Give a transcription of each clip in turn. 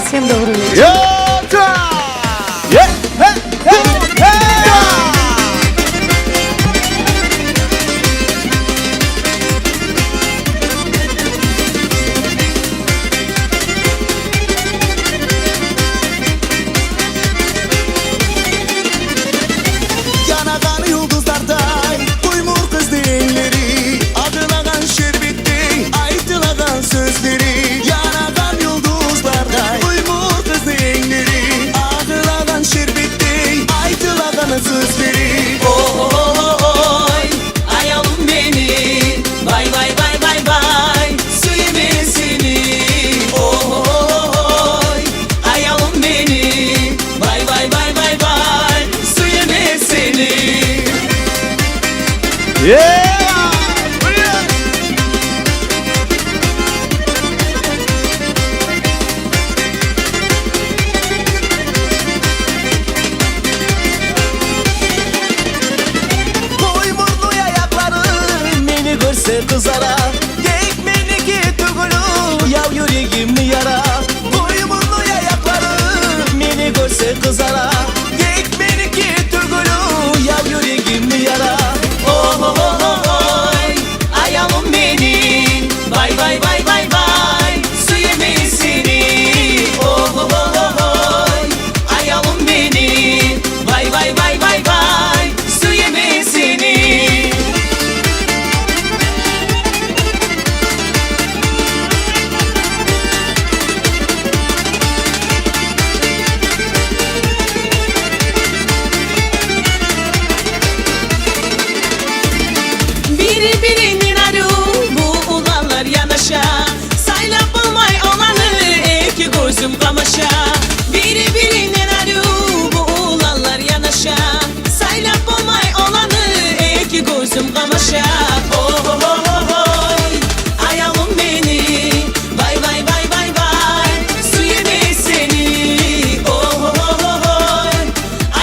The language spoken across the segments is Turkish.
Всем добрый вечер. Yanagan yıldızlarday duymur kız dilleri, adılagan şerbetli aytılagan sözleri. Yanagan yıldızlarday duymur kız dilleri, adılagan şerbetli aytılagan sözleri. Oy ayalım beni, vay vay vay vay vay, söyleme seni. Oy ayalım beni, vay vay vay vay vay, söyleme seni. Koymurlu ayakları beni görse kızara, tekmeniki tügülü yav yüreğimi yara. Koymurlu ayakları beni görse kızara, tekmeniki tügülü yav yüreğimi yara. Oy ayalım beni, vay vay vay vay vay, söyleme seni. Oy ayalım beni, vay vay vay vay vay, söyleme seni. Biri birinin arı, bu olanlar yanaşa, saylap olmay olanı iki gözüm kamaşa. Biri birinin arı, bu olanlar yanaşa, saylap olmay olanı iki gözüm kamaşa. Oy ayalım beni, vay vay vay vay vay, söyleme seni. Oy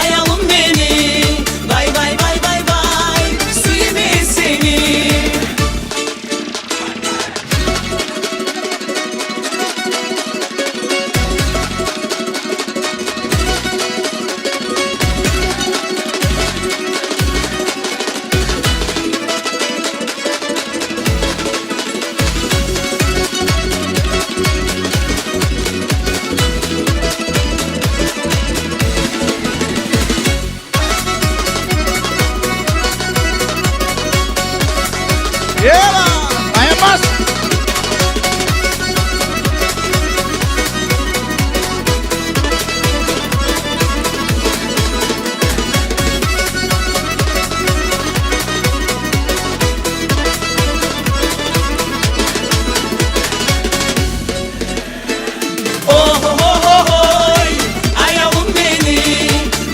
ayalım beni, vay vay vay vay vay, söyleme seni. Oy ayalım beni,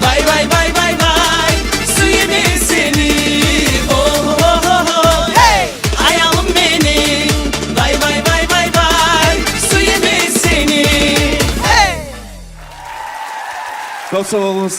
vay vay vay vay vay, söyleme seni. Oy ayalım beni, vay vay vay vay vay, söyleme seni. Çok sağ olunuz.